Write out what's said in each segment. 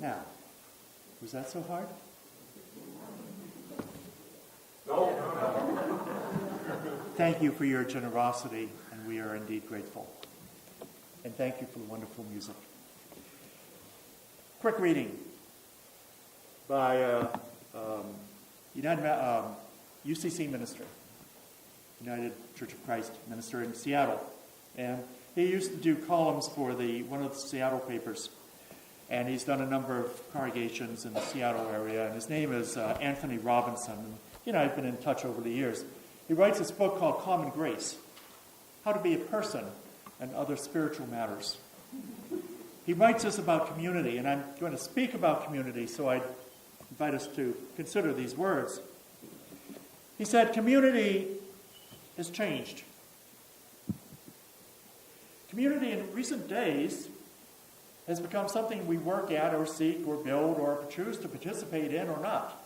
Now, was that so hard? No. Thank you for your generosity, and we are indeed grateful. And thank you for the wonderful music. Quick reading by UCC minister, United Church of Christ minister in Seattle. And he used to do columns for one of the Seattle papers. And he's done a number of congregations in the Seattle area. And his name is Anthony Robinson. And, I've been in touch over the years. He writes this book called Common Grace, How to Be a Person and Other Spiritual Matters. He writes this about community, and I'm going to speak about community, so I invite us to consider these words. He said, community has changed. Community in recent days has become something we work at or seek or build or choose to participate in or not.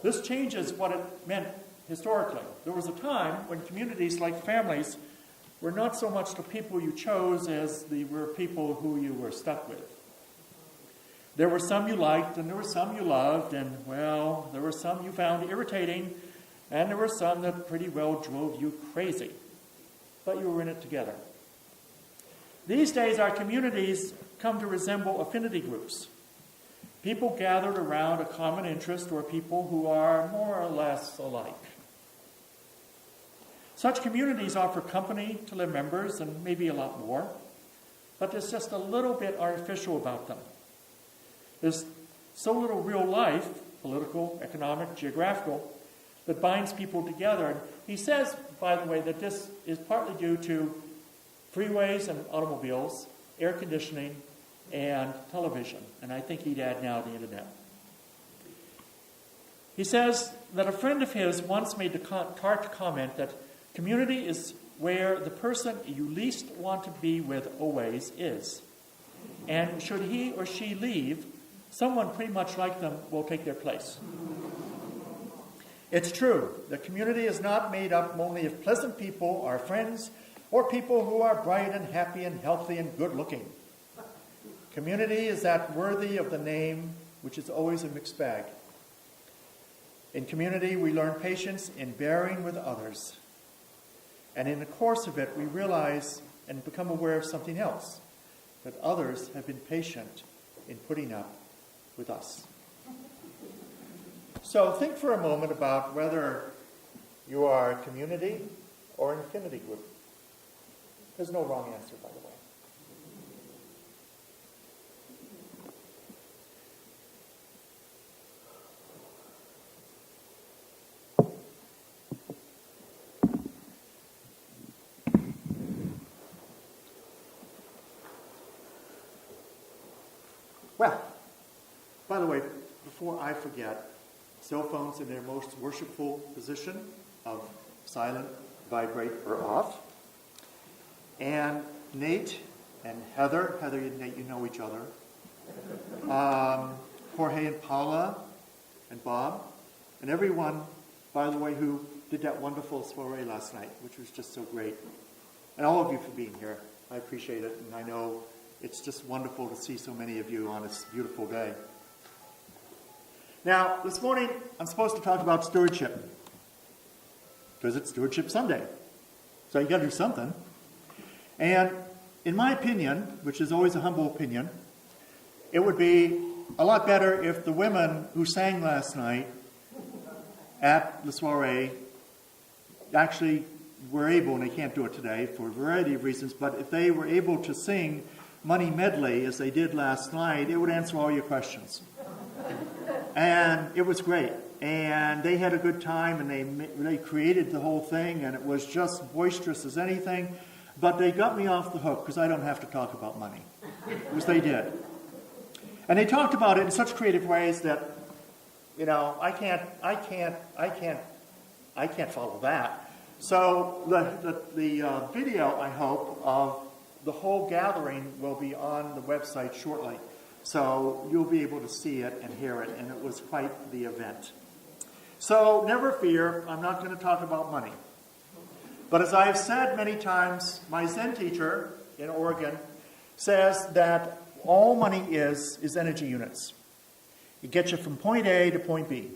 This changes what it meant historically. There was a time when communities, like families, were not so much the people you chose as they were people who you were stuck with. There were some you liked, and there were some you loved, and, well, there were some you found irritating, and there were some that pretty well drove you crazy. But you were in it together. These days, our communities come to resemble affinity groups. People gathered around a common interest or people who are more or less alike. Such communities offer company to their members and maybe a lot more, but there's just a little bit artificial about them. There's so little real life, political, economic, geographical, that binds people together. And he says, by the way, that this is partly due to freeways and automobiles, air conditioning, and television. And I think he'd add now the internet. He says that a friend of his once made the tart comment that community is where the person you least want to be with always is. And should he or she leave, someone pretty much like them will take their place. It's true that community is not made up only of pleasant people, our friends, or people who are bright and happy and healthy and good-looking. Community is that worthy of the name, which is always a mixed bag. In community, we learn patience in bearing with others. And in the course of it, we realize and become aware of something else, that others have been patient in putting up with us. So think for a moment about whether you are a community or an affinity group. There's no wrong answer, by the way. Well, by the way, before I forget, cell phones in their most worshipful position of silent, vibrate, or off. And Nate and Heather, and Nate, you know each other. Jorge and Paula and Bob, and everyone, by the way, who did that wonderful soiree last night, which was just so great. And all of you for being here. I appreciate it, and I know it's just wonderful to see so many of you on this beautiful day. Now, this morning, I'm supposed to talk about stewardship, because it's Stewardship Sunday. So you got to do something. And in my opinion, which is always a humble opinion, it would be a lot better if the women who sang last night at the soiree actually were able, and they can't do it today for a variety of reasons, but if they were able to sing Money Medley as they did last night, it would answer all your questions. And it was great. And they had a good time, and they created the whole thing, and it was just boisterous as anything. But they got me off the hook because I don't have to talk about money, which they did. And they talked about it in such creative ways that, I can't follow that. So the video, I hope, of the whole gathering will be on the website shortly. So you'll be able to see it and hear it, and it was quite the event. So never fear, I'm not going to talk about money. But as I have said many times, my Zen teacher in Oregon says that all money is energy units. It gets you from point A to point B.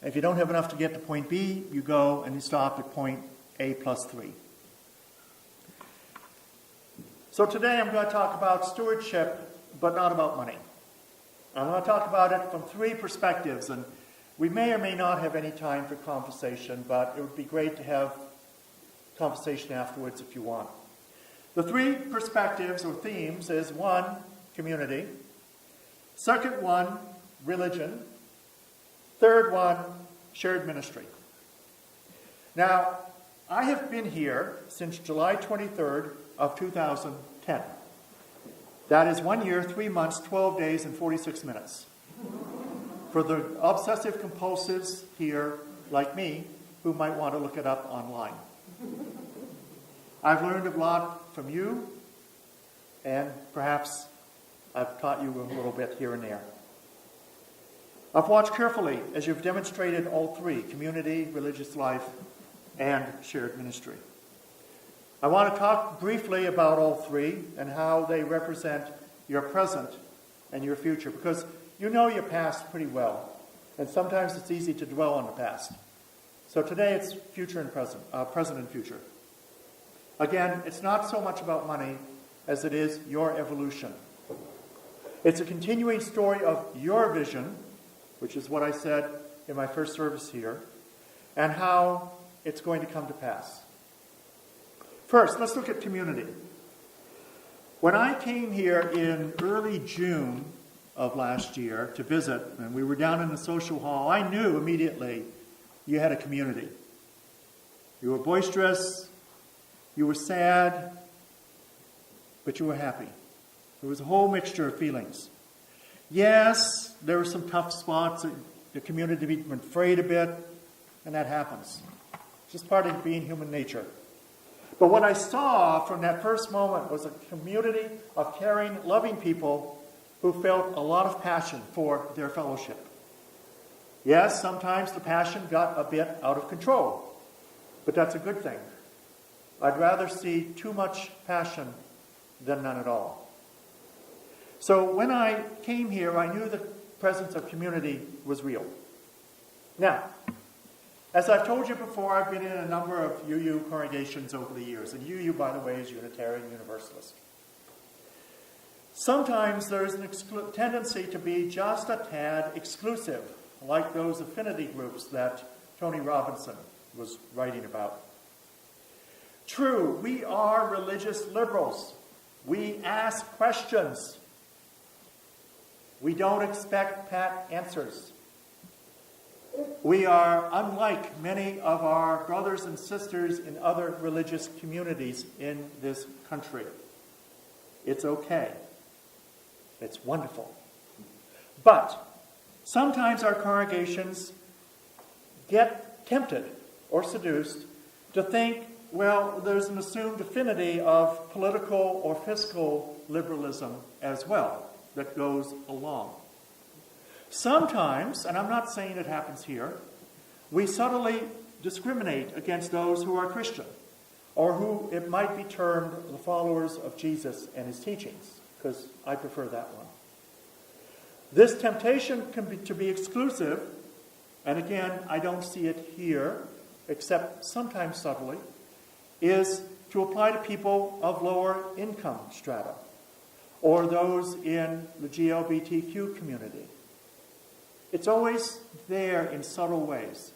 If you don't have enough to get to point B, you go and you stop at point A plus 3. So today I'm going to talk about stewardship, but not about money. I'm going to talk about it from 3 perspectives, and we may or may not have any time for conversation, but it would be great to have conversation afterwards if you want. The 3 perspectives or themes is 1, community. Second one, religion. Third one, shared ministry. Now, I have been here since July 23rd of 2010. That is 1 year, 3 months, 12 days, and 46 minutes. For the obsessive compulsives here, like me, who might want to look it up online. I've learned a lot from you, and perhaps I've taught you a little bit here and there. I've watched carefully as you've demonstrated all 3, community, religious life, and shared ministry. I want to talk briefly about all 3 and how they represent your present and your future, because you know your past pretty well, and sometimes it's easy to dwell on the past. So today it's future and present, present and future. Again, it's not so much about money as it is your evolution. It's a continuing story of your vision, which is what I said in my first service here, and how it's going to come to pass. First, let's look at community. When I came here in early June of last year to visit, and we were down in the social hall, I knew immediately you had a community. You were boisterous, you were sad, but you were happy. There was a whole mixture of feelings. Yes, there were some tough spots. The community went frayed a bit, and that happens. It's just part of being human nature. But what I saw from that first moment was a community of caring, loving people who felt a lot of passion for their fellowship. Yes, sometimes the passion got a bit out of control, but that's a good thing. I'd rather see too much passion than none at all. So when I came here, I knew the presence of community was real. Now, as I've told you before, I've been in a number of UU congregations over the years. And UU, by the way, is Unitarian Universalist. Sometimes there's a tendency to be just a tad exclusive, like those affinity groups that Tony Robinson was writing about. True, we are religious liberals. We ask questions. We don't expect pat answers. We are unlike many of our brothers and sisters in other religious communities in this country. It's okay. It's wonderful. But sometimes our congregations get tempted or seduced to think, well, there's an assumed affinity of political or fiscal liberalism as well that goes along. Sometimes, and I'm not saying it happens here, we subtly discriminate against those who are Christian, or who it might be termed the followers of Jesus and his teachings, because I prefer that one. This temptation can be to be exclusive, and again, I don't see it here, except sometimes subtly, is to apply to people of lower income strata, or those in the GLBTQ community. It's always there in subtle ways.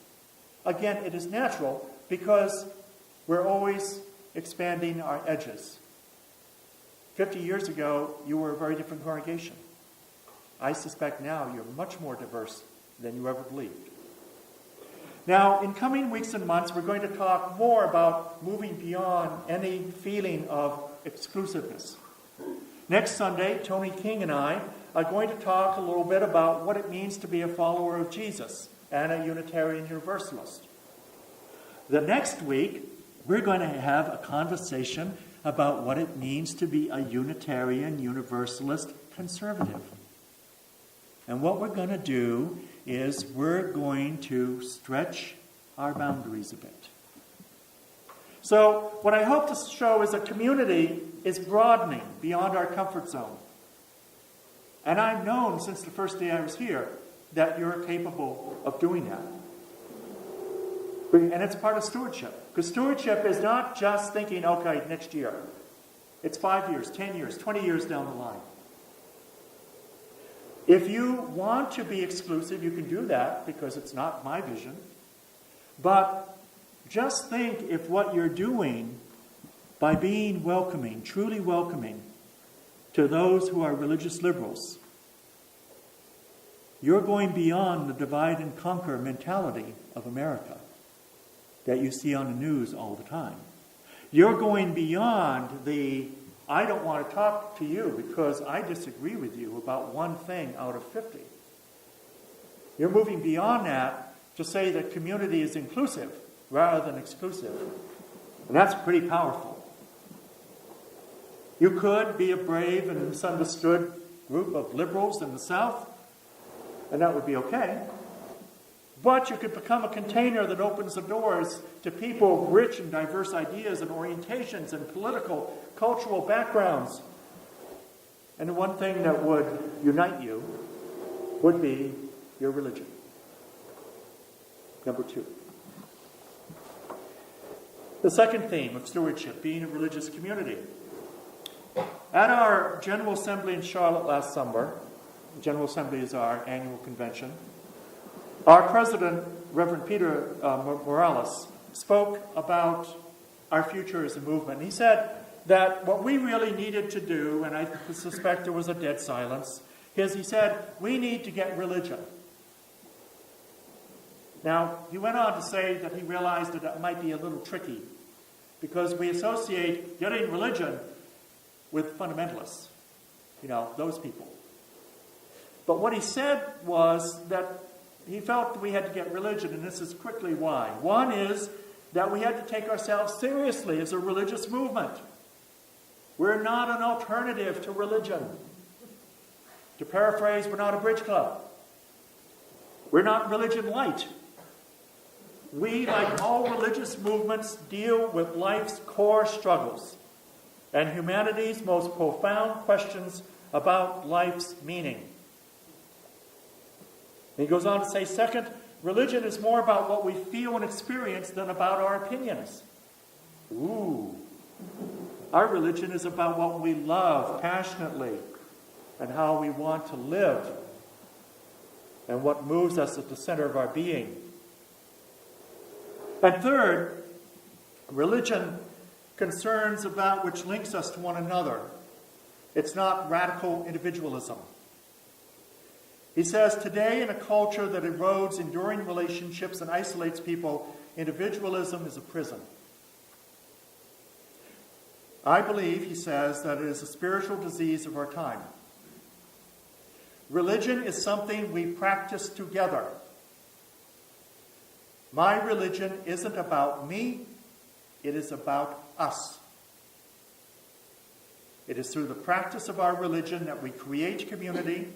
Again, it is natural because we're always expanding our edges. 50 years ago, you were a very different congregation. I suspect now you're much more diverse than you ever believed. Now, in coming weeks and months, we're going to talk more about moving beyond any feeling of exclusiveness. Next Sunday, Tony King and I are going to talk a little bit about what it means to be a follower of Jesus and a Unitarian Universalist. The next week, we're going to have a conversation about what it means to be a Unitarian Universalist conservative. And what we're going to do is we're going to stretch our boundaries a bit. So what I hope to show is that community is broadening beyond our comfort zone. And I've known since the first day I was here that you're capable of doing that. And it's part of stewardship. Because stewardship is not just thinking, okay, next year. It's 5 years, 10 years, 20 years down the line. If you want to be exclusive, you can do that because it's not my vision. But just think if what you're doing by being welcoming, truly welcoming to those who are religious liberals, you're going beyond the divide and conquer mentality of America that you see on the news all the time. You're going beyond the, I don't want to talk to you because I disagree with you about one thing out of 50. You're moving beyond that to say that community is inclusive rather than exclusive. And that's pretty powerful. You could be a brave and misunderstood group of liberals in the South, and that would be okay. But you could become a container that opens the doors to people of rich and diverse ideas and orientations and political, cultural backgrounds. And the one thing that would unite you would be your religion. Number 2. The second theme of stewardship, being a religious community. At our General Assembly in Charlotte last summer, the General Assembly is our annual convention, our president, Reverend Peter Morales, spoke about our future as a movement. He said that what we really needed to do, and I suspect there was a dead silence, is he said, we need to get religion. Now, he went on to say that he realized that it might be a little tricky because we associate getting religion with fundamentalists, those people. But what he said was that he felt we had to get religion, and this is quickly why. One is that we had to take ourselves seriously as a religious movement. We're not an alternative to religion. To paraphrase, we're not a bridge club. We're not religion light. We, like all religious movements, deal with life's core struggles and humanity's most profound questions about life's meaning. And he goes on to say, second, religion is more about what we feel and experience than about our opinions. Ooh. Our religion is about what we love passionately and how we want to live and what moves us at the center of our being. And third, religion concerns about which links us to one another. It's not radical individualism. He says, today in a culture that erodes enduring relationships and isolates people, individualism is a prison. I believe, he says, that it is a spiritual disease of our time. Religion is something we practice together. My religion isn't about me, it is about us. It is through the practice of our religion that we create community,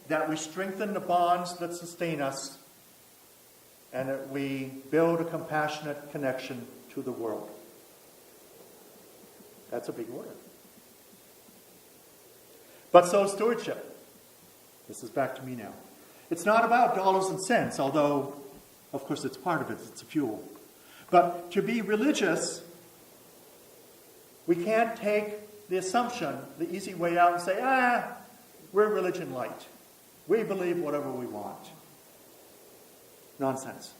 that we strengthen the bonds that sustain us, and that we build a compassionate connection to the world. That's a big order. But so stewardship. This is back to me now. It's not about dollars and cents, although, of course, it's part of it. It's a fuel. But to be religious, we can't take the assumption, the easy way out, and say, we're religion light. We believe whatever we want. Nonsense.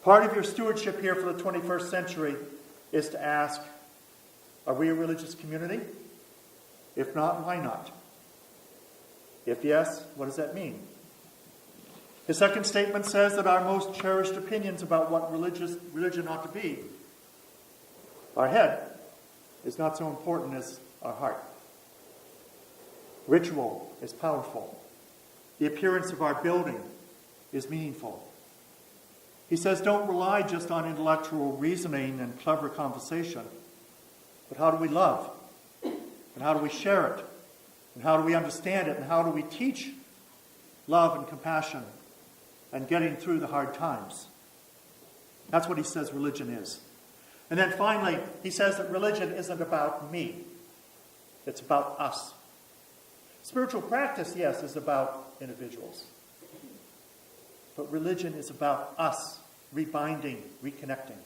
Part of your stewardship here for the 21st century is to ask, are we a religious community? If not, why not? If yes, what does that mean? His second statement says that our most cherished opinions about what religion ought to be, our head is not so important as our heart. Ritual is powerful. The appearance of our building is meaningful. He says, don't rely just on intellectual reasoning and clever conversation, but how do we love? And how do we share it? And how do we understand it? And how do we teach love and compassion and getting through the hard times? That's what he says religion is. And then finally, he says that religion isn't about me. It's about us. Spiritual practice, yes, is about individuals. But religion is about us rebinding, reconnecting.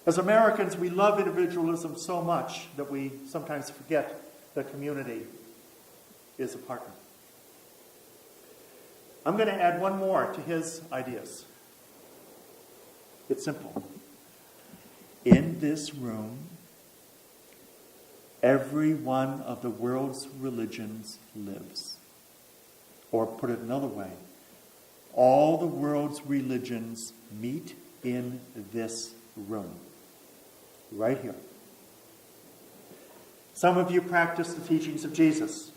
As Americans, we love individualism so much that we sometimes forget that community is a partner. I'm going to add one more to his ideas. It's simple. In this room, every one of the world's religions lives. Or put it another way, all the world's religions meet in this room. Right here. Some of you practice the teachings of Jesus.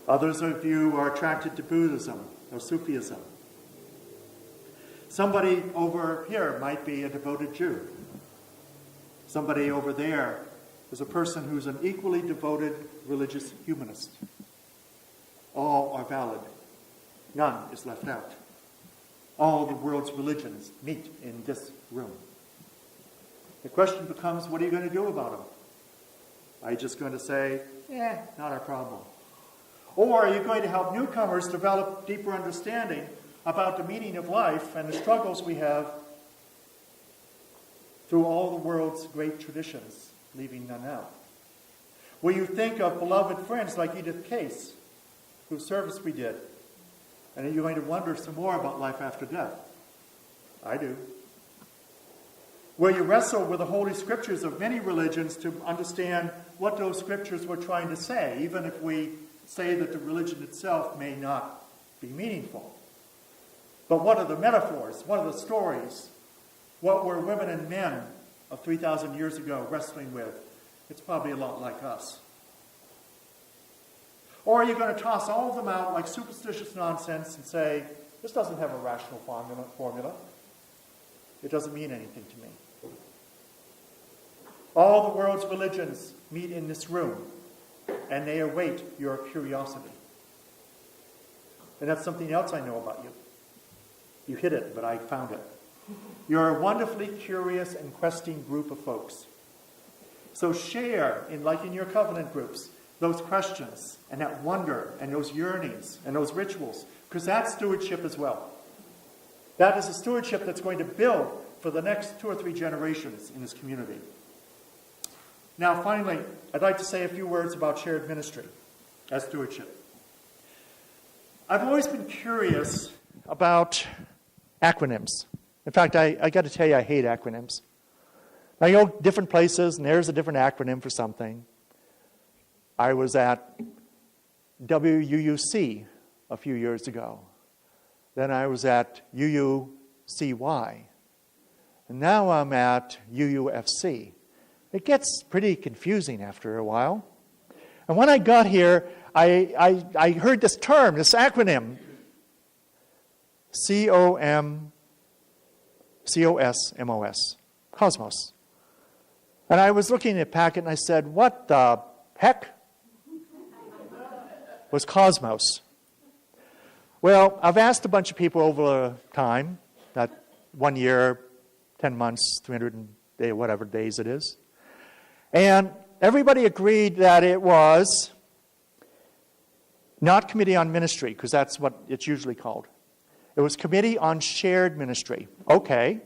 Others of you are attracted to Buddhism or Sufism. Somebody over here might be a devoted Jew. Somebody over there is a person who's an equally devoted religious humanist. All are valid. None is left out. All the world's religions meet in this room. The question becomes, what are you going to do about them? Are you just going to say, not our problem? Or are you going to help newcomers develop deeper understanding about the meaning of life and the struggles we have through all the world's great traditions, leaving none out? Will you think of beloved friends like Edith Case, whose service we did? And are you going to wonder some more about life after death? I do. Will you wrestle with the Holy Scriptures of many religions to understand what those Scriptures were trying to say, even if we say that the religion itself may not be meaningful? But what are the metaphors? What are the stories? What were women and men of 3,000 years ago wrestling with? It's probably a lot like us. Or are you going to toss all of them out like superstitious nonsense and say, this doesn't have a rational formula. It doesn't mean anything to me. All the world's religions meet in this room, and they await your curiosity. And that's something else I know about you. You hid it, but I found it. You're a wonderfully curious and questing group of folks. So share, like in your covenant groups, those questions and that wonder and those yearnings and those rituals, because that's stewardship as well. That is a stewardship that's going to build for the next 2 or 3 generations in this community. Now, finally, I'd like to say a few words about shared ministry as stewardship. I've always been curious about acronyms. In fact, I got to tell you, I hate acronyms. Now, you go different places, and there's a different acronym for something. I was at UUC a few years ago. Then I was at UUCY. And now I'm at UUFC. It gets pretty confusing after a while. And when I got here, I heard this term, this acronym, COSMOS, Cosmos. And I was looking at the packet and I said, what the heck was Cosmos? Well, I've asked a bunch of people over time, that 1 year, 10 months, 300 whatever days it is. And everybody agreed that it was not Committee on Ministry, because that's what it's usually called. It was Committee on Shared Ministry. Okay,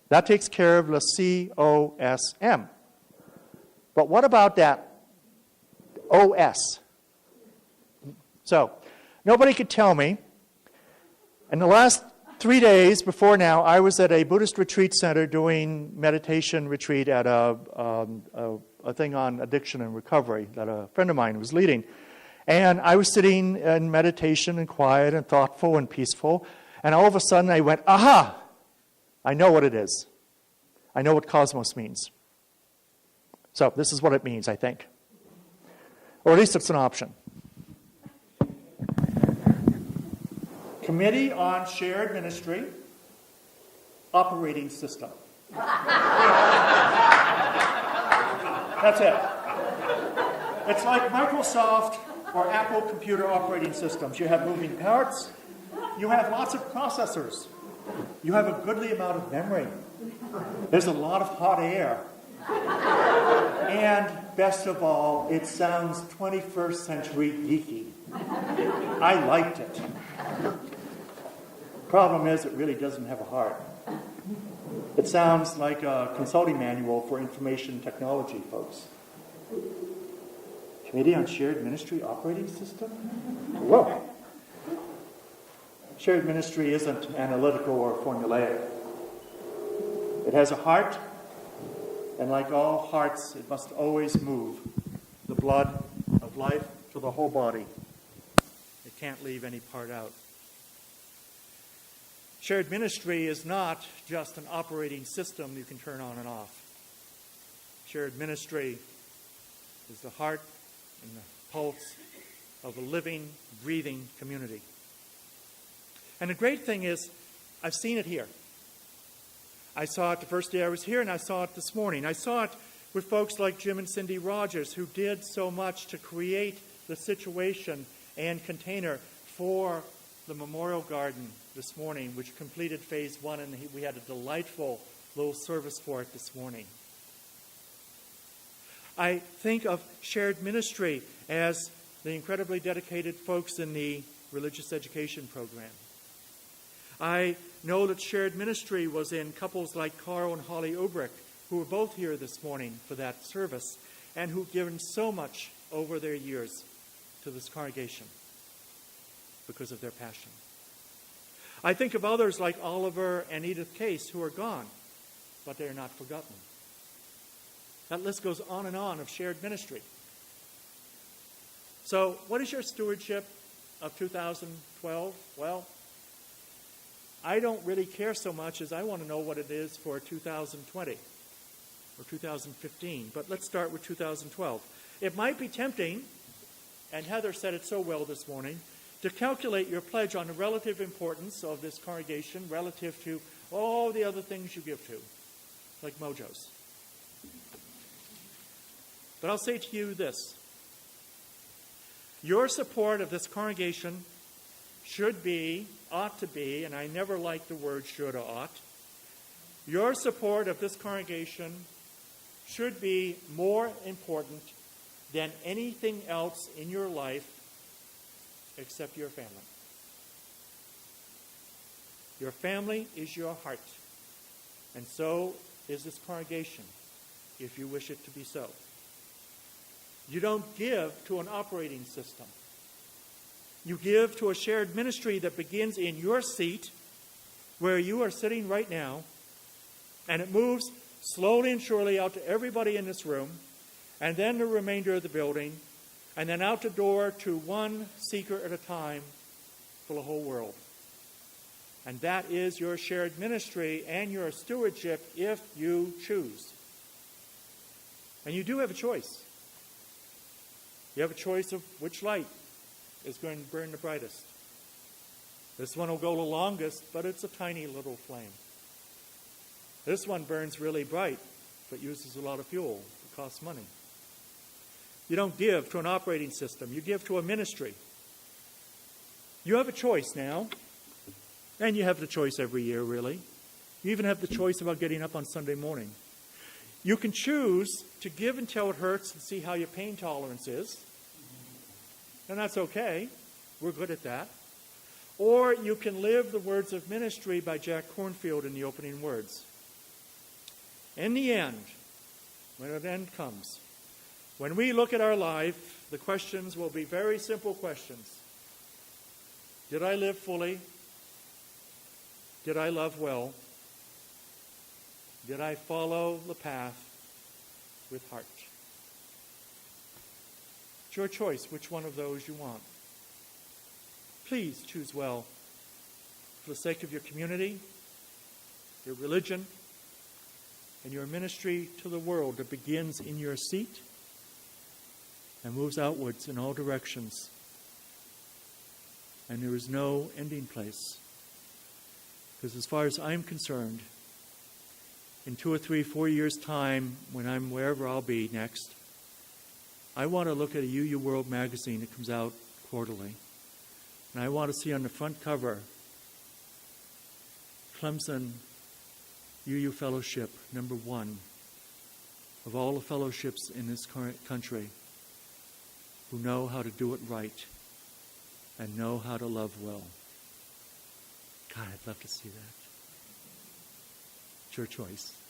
that takes care of the COSM. But what about that OS? So, nobody could tell me. In the last 3 days before now, I was at a Buddhist retreat center doing meditation retreat at a thing on addiction and recovery that a friend of mine was leading. And I was sitting in meditation and quiet and thoughtful and peaceful. And all of a sudden I went, aha! I know what it is. I know what cosmos means. So this is what it means, I think. Or at least it's an option. Committee on Shared Ministry, Operating System. That's it. It's like Microsoft or Apple computer operating systems. You have moving parts. You have lots of processors. You have a goodly amount of memory. There's a lot of hot air. And best of all, it sounds 21st century geeky. I liked it. Problem is, it really doesn't have a heart. It sounds like a consulting manual for information technology folks. Committee on Shared Ministry Operating System? Whoa. Shared ministry isn't analytical or formulaic. It has a heart, and like all hearts, it must always move the blood of life to the whole body. It can't leave any part out. Shared ministry is not just an operating system you can turn on and off. Shared ministry is the heart and the pulse of a living, breathing community. And the great thing is, I've seen it here. I saw it the first day I was here, and I saw it this morning. I saw it with folks like Jim and Cindy Rogers, who did so much to create the situation and container for the Memorial Garden this morning, which completed phase 1, and we had a delightful little service for it this morning. I think of shared ministry as the incredibly dedicated folks in the religious education program. I know that shared ministry was in couples like Carl and Holly Obrick, who were both here this morning for that service, and who've given so much over their years to this congregation because of their passion. I think of others like Oliver and Edith Case, who are gone, but they are not forgotten. That list goes on and on of shared ministry. So, what is your stewardship of 2012? Well, I don't really care so much as I want to know what it is for 2020 or 2015. But let's start with 2012. It might be tempting, and Heather said it so well this morning, to calculate your pledge on the relative importance of this congregation relative to all the other things you give to, like mojos. But I'll say to you this. Your support of this congregation should be, ought to be, and I never like the word should or ought, your support of this congregation should be more important than anything else in your life except your family. Your family is your heart, and so is this congregation, if you wish it to be so. You don't give to an operating system. You give to a shared ministry that begins in your seat, where you are sitting right now, and it moves slowly and surely out to everybody in this room, and then the remainder of the building, and then out the door to one seeker at a time for the whole world. And that is your shared ministry and your stewardship if you choose. And you do have a choice. You have a choice of which light is going to burn the brightest. This one will go the longest, but it's a tiny little flame. This one burns really bright, but uses a lot of fuel. It costs money. You don't give to an operating system. You give to a ministry. You have a choice now, and you have the choice every year, really. You even have the choice about getting up on Sunday morning. You can choose to give until it hurts and see how your pain tolerance is. And that's okay. We're good at that. Or you can live the words of ministry by Jack Kornfield in the opening words. In the end, when an end comes, when we look at our life, the questions will be very simple questions. Did I live fully? Did I love well? Did I follow the path with heart? It's your choice which one of those you want. Please choose well for the sake of your community, your religion, and your ministry to the world that begins in your seat and moves outwards in all directions. And there is no ending place. Because as far as I'm concerned, in 2 or 3, 4 years' time, when I'm wherever I'll be next, I want to look at a UU World magazine that comes out quarterly. And I want to see on the front cover, Clemson UU Fellowship, #1. of all the fellowships in this current country who know how to do it right and know how to love well. God, I'd love to see that. It's your choice.